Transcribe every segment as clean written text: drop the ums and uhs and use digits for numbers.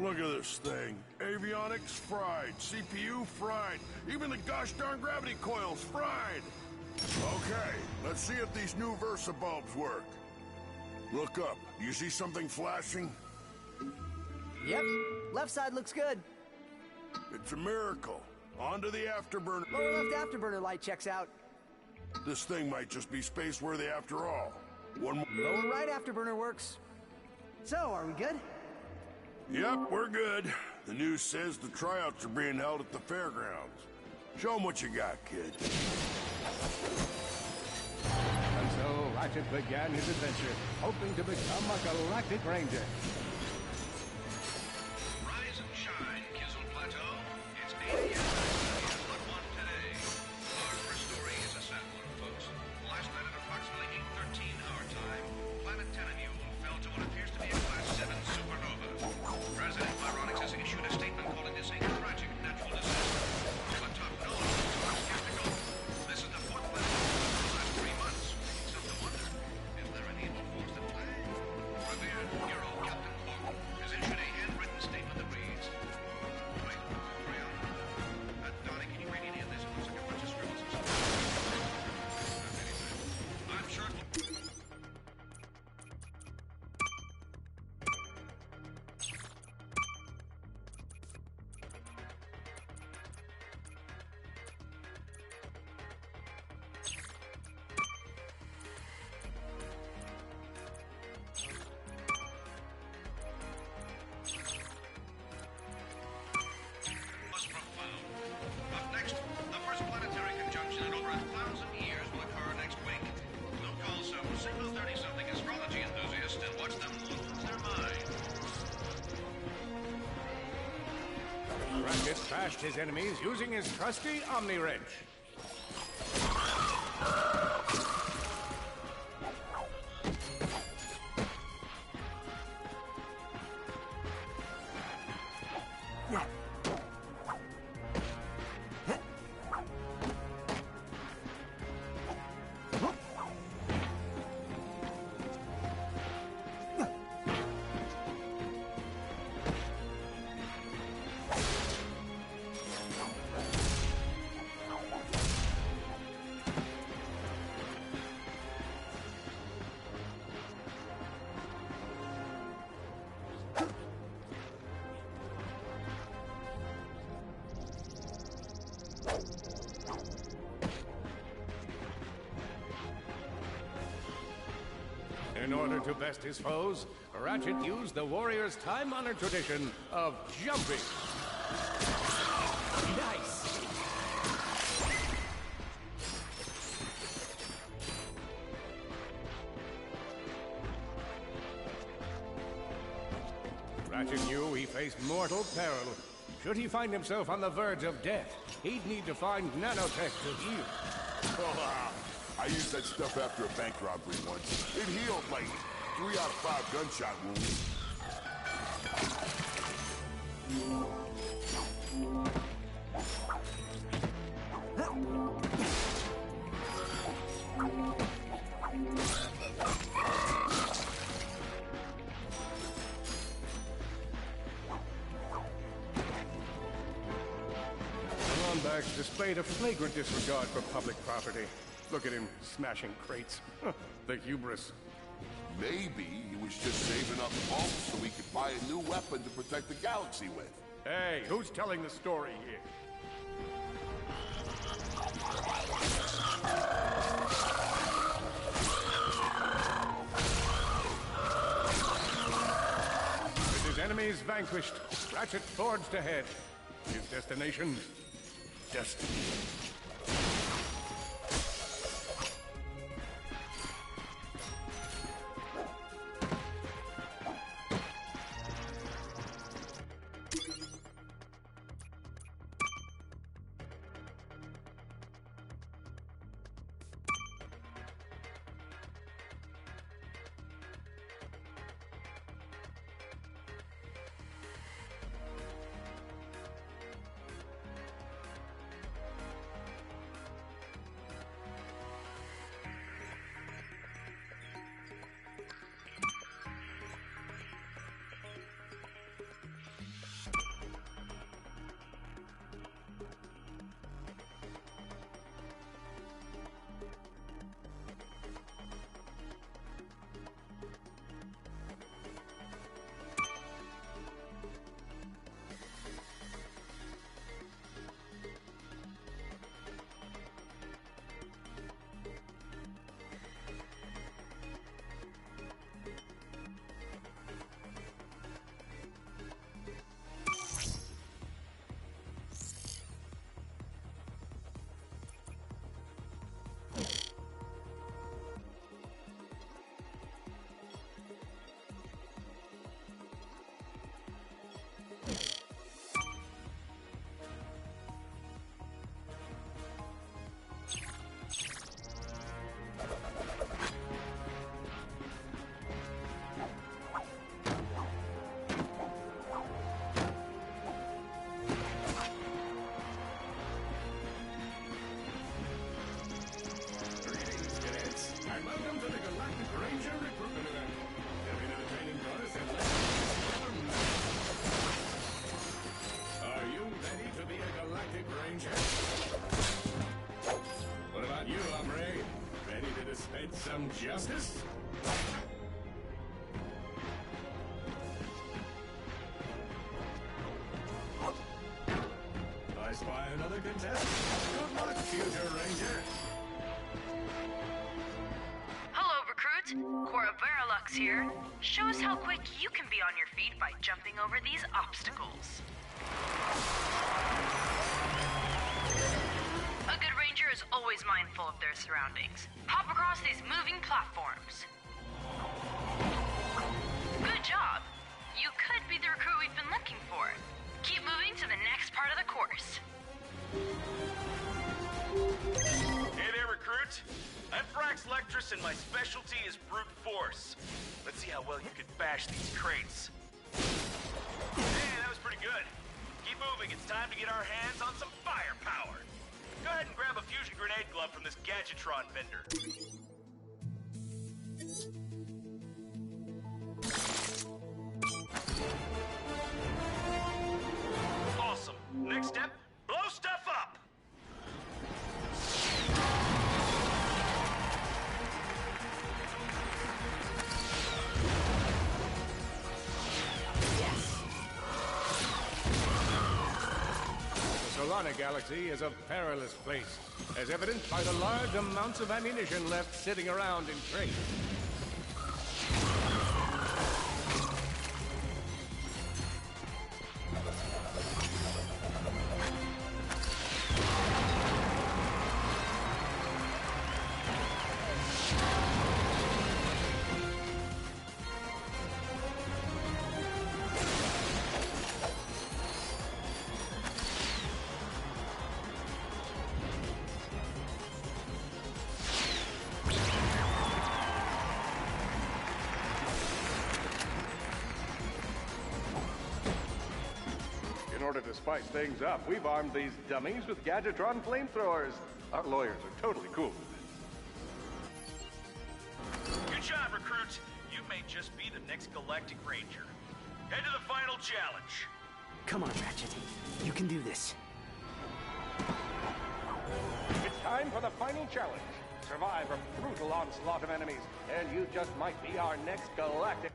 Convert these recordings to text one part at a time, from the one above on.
Look at this thing. Avionics fried, CPU fried, even the gosh darn gravity coils fried. Okay, let's see if these new Versa bulbs work. Look up. Do you see something flashing? Yep. Left side looks good. It's a miracle. On to the afterburner. Lower left afterburner light checks out. This thing might just be space-worthy after all. One more. Lower right afterburner works. So, are we good? Yep, we're good. The news says the tryouts are being held at the fairgrounds. Show 'em what you got, kid. And so Ratchet began his adventure, hoping to become a galactic ranger. Rise and shine, Kizzle Plateau. It's 8 a.m. But one today. Our first story is a sad one, folks. Last night at approximately 8:13 our time, planet Tenamule fell to what appears to be a Class 7 supernova. President Byronics has issued a statement calling this a tragic natural disaster. But top knows are skeptical. This is the fourth planet in the last 3 months. So to wonder, is there any evil force at play? Revered hero Captain Clark has issued a handwritten statement that reads... Wait, Crayon? Donnie, can you read any of this? It looks like a bunch of scribbles or something. I'm sure it will... was profound. Up next, the first planetary conjunction in over 1,000 years will occur next week. We'll call some single 30-something astrology enthusiasts and watch them lose their minds. Ratchet bashed his enemies using his trusty Omni Wrench. In order to best his foes, Ratchet used the warrior's time-honored tradition of jumping. Nice. Ratchet knew he faced mortal peril. Should he find himself on the verge of death, he'd need to find nanotech to heal. I used that stuff after a bank robbery once. It healed like 3 out of 5 gunshot wounds. Lombax displayed a flagrant disregard for public property. Look at him smashing crates. The hubris. Maybe he was just saving up bolts so he could buy a new weapon to protect the galaxy with. Hey, who's telling the story here? With his enemies vanquished, Ratchet forged ahead. His destination, destiny. provide some justice? I spy another contestant. Good luck, future ranger. Hello, recruit. Cora Verilux here. Show us how quick you can be on your feet by jumping over these obstacles. A good ranger is always mindful of their surroundings. Hop across these moving platforms. Good job. You could be the recruit we've been looking for. Keep moving to the next part of the course. Hey there, recruit. I'm Frax Lectrus, and my specialty is brute force. Let's see how well you can bash these crates. Hey, that was pretty good. Keep moving. It's time to get our hands on some firepower. Go ahead and grab a fusion grenade glove from this Gadgetron vendor. Awesome. Next step, blow stuff up! The Solana Galaxy is a perilous place, as evidenced by the large amounts of ammunition left sitting around in crates. In order to spice things up, we've armed these dummies with Gadgetron flamethrowers. Our lawyers are totally cool with it. Good job, recruit. You may just be the next Galactic Ranger. Head to the final challenge. Come on, Ratchet. You can do this. It's time for the final challenge. Survive a brutal onslaught of enemies, and you just might be our next Galactic...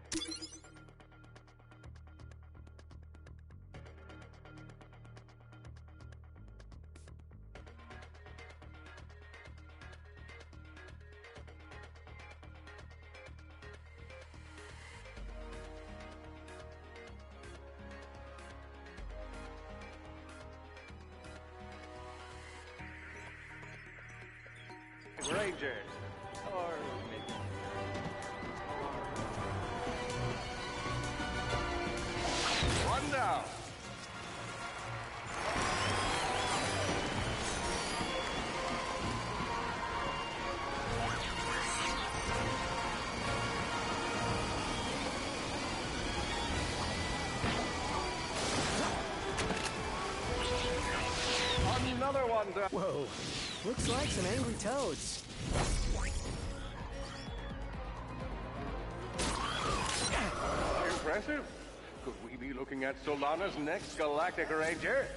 Rangers. Or maybe... One down. Another one down. Whoa. Looks like some angry toads. Impressive. Could we be looking at Solana's next Galactic Ranger?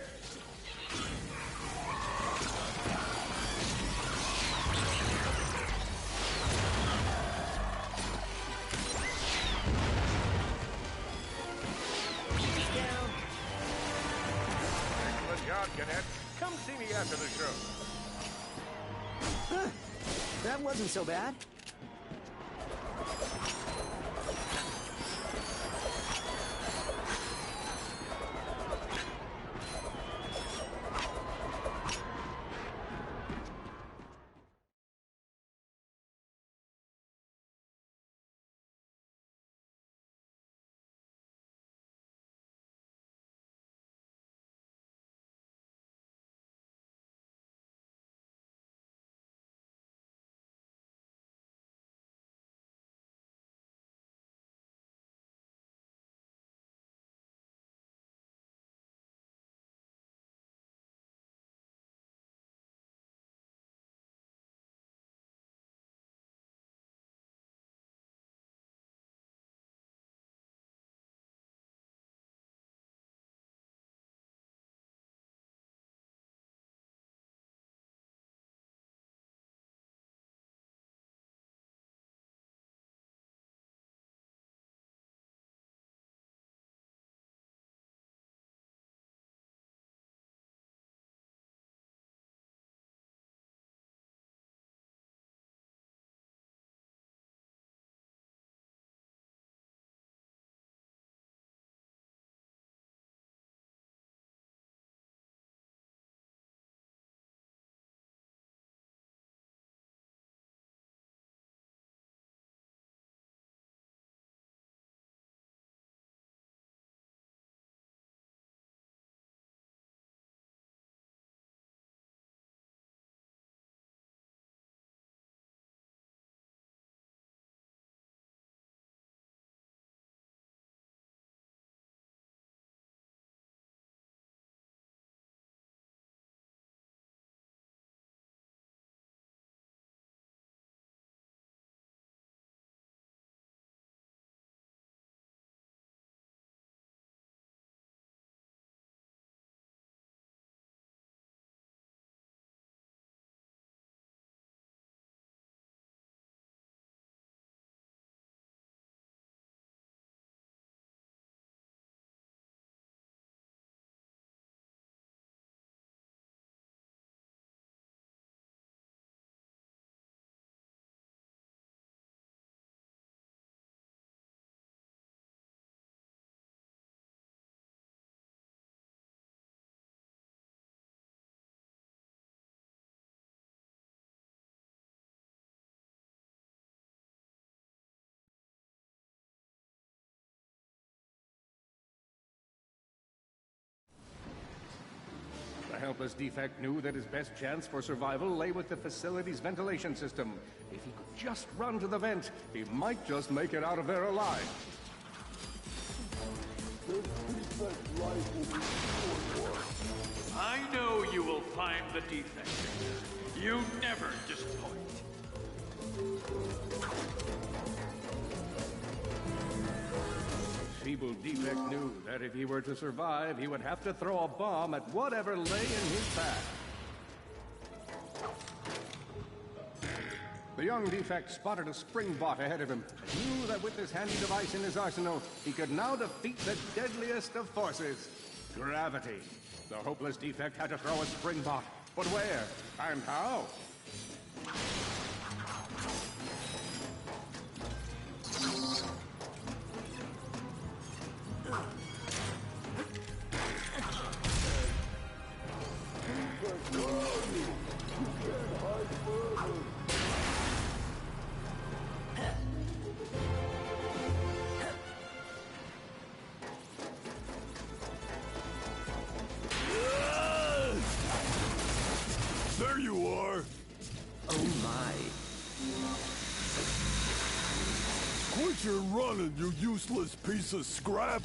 Excellent job, Cadet. Come see me after the show. Huh. That wasn't so bad. helpless defect knew that his best chance for survival lay with the facility's ventilation system. If he could just run to the vent, he might just make it out of there alive. I know you will find the defect, Victor. You never disappoint. Feeble defect knew that if he were to survive, he would have to throw a bomb at whatever lay in his path. The young defect spotted a spring bot ahead of him, and knew that with this handy device in his arsenal, he could now defeat the deadliest of forces, gravity. The hopeless defect had to throw a spring bot, but where and how? There you are! Oh my. Quit your running, you useless piece of scrap!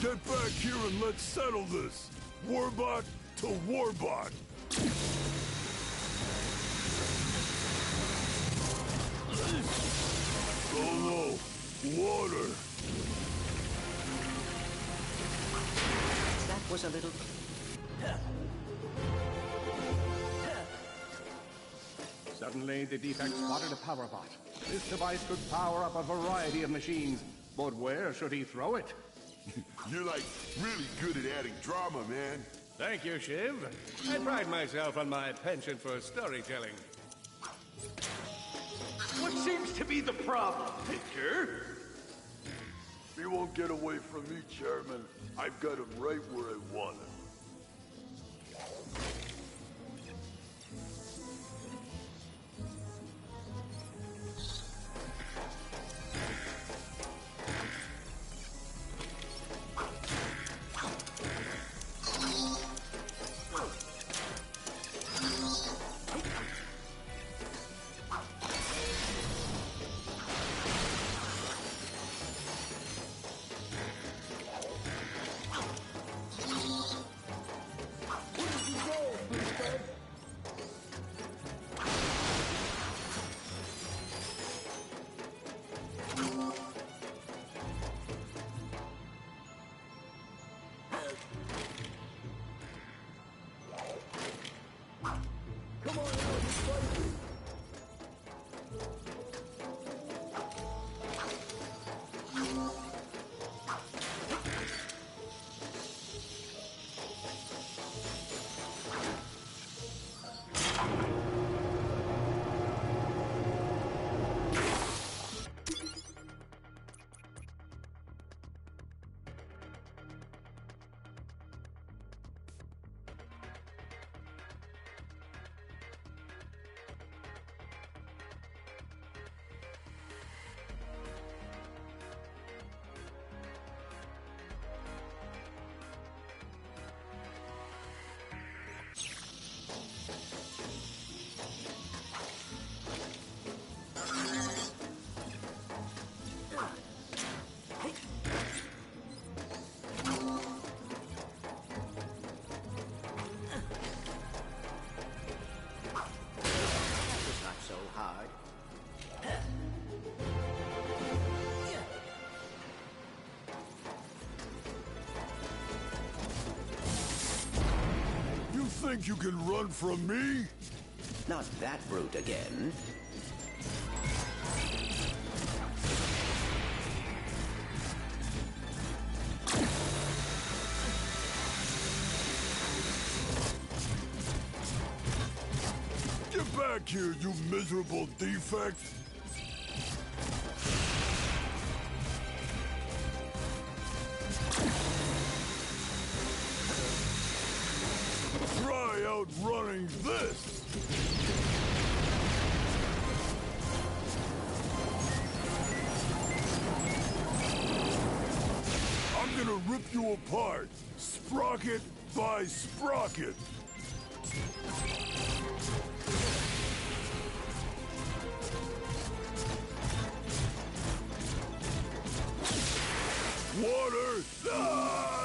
Get back here and let's settle this! Warbot to Warbot! Oh no! Water! That was a little... Suddenly, the defect spotted a power bot. This device could power up a variety of machines, but where should he throw it? You're like really good at adding drama, man. Thank you, Shiv. I pride myself on my penchant for storytelling. What seems to be the problem, Victor? He won't get away from me, Chairman. I've got him right where I want him. Think you can run from me? Not that brute again. Get back here, you miserable defect! Try outrunning this! gonna rip you apart, sprocket by sprocket. Water! Ah!